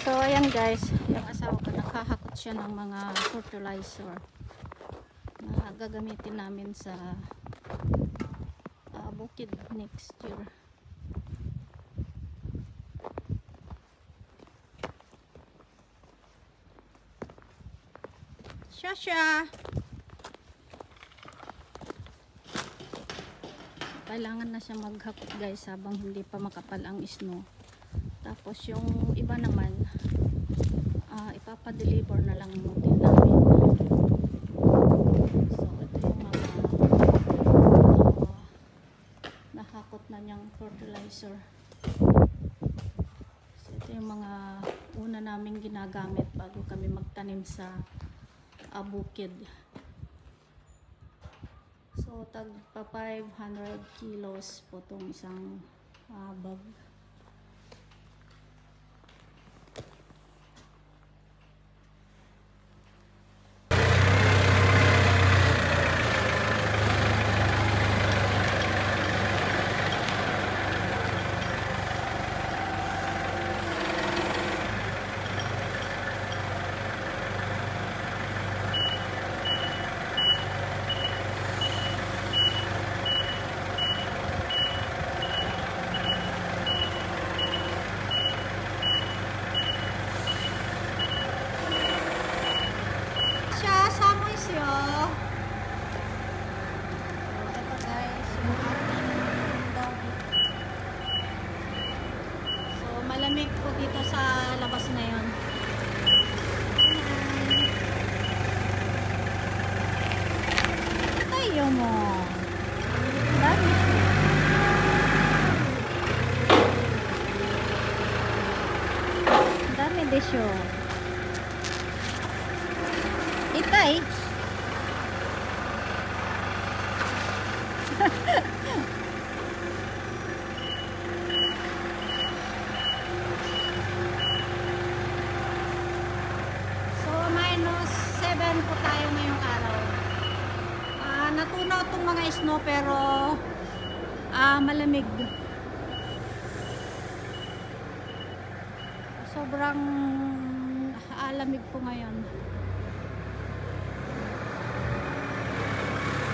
So ayan guys, yung asawa ko naghahakot siya ng mga fertilizer na gagamitin namin sa bukid next year. Shasha! Kailangan na siya maghakot guys habang hindi pa makapal ang snow. Tapos yung iba naman ipapadeliver na lang din namin. So ito yung mga nahakot na niyang fertilizer. So ito yung mga una naming ginagamit bago kami magtanim sa bukid. So tagpa 500 kilos po itong isang bag. Malamig po dito sa labas na yon. Tayo mo. Dami siya. Dami din siya. Itay. Po tayo ngayong araw. Natunaw itong mga snow pero malamig. Sobrang lamig po ngayon.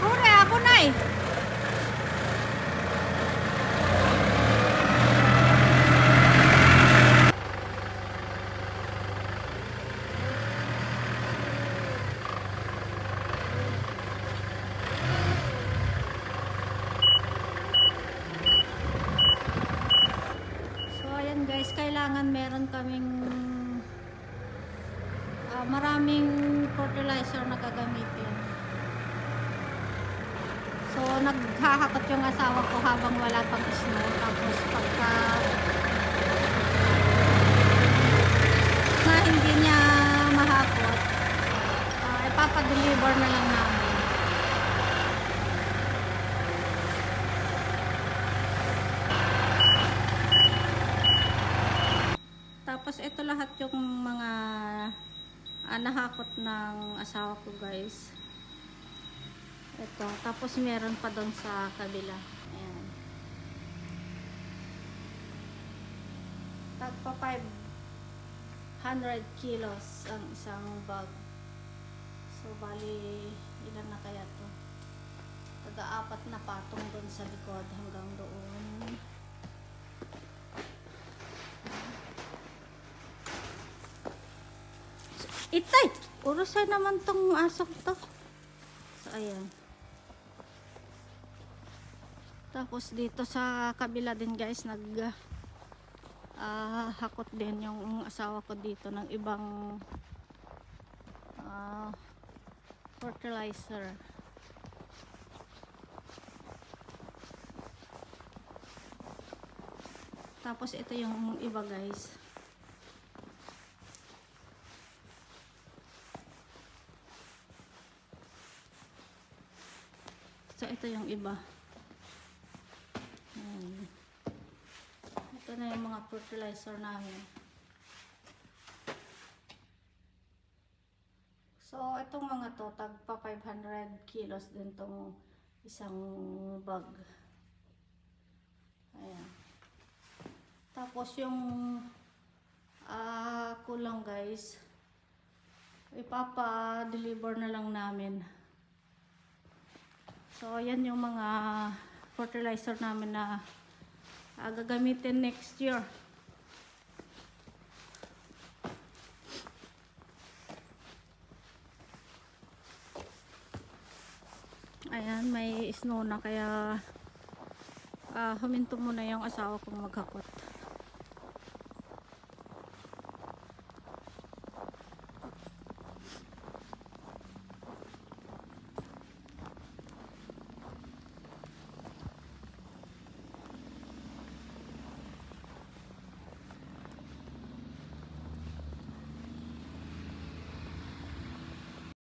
Hore, ako na eh. Guys, kailangan meron kaming maraming fertilizer na gagamitin. So naghahakot yung asawa ko habang wala pang snow. Tapos pagka na hindi niya mahakot, ipapadeliver na lang namin. Tapos ito lahat yung mga nahakot ng asawa ko guys. Ito. Tapos meron pa doon sa kabila. Ayan. Tagpa 500 kilos ang isang bag. So bali ilan na kaya to? Taga-apat na patong doon sa likod hanggang doon. Itay! Urusan naman tong asok to. So, ayan. Tapos dito sa kabila din guys, hakot din yung asawa ko dito ng ibang fertilizer. Tapos ito yung iba guys. So ito yung iba. Ito na yung mga fertilizer namin. So itong mga to tagpa 500 kilos din tong isang bag. Ayan. Tapos yung kulang guys. Ipapa-deliver na lang namin. So, yan yung mga fertilizer namin na gagamitin next year. Ayan, may snow na kaya huminto muna yung asawa kong maghakot.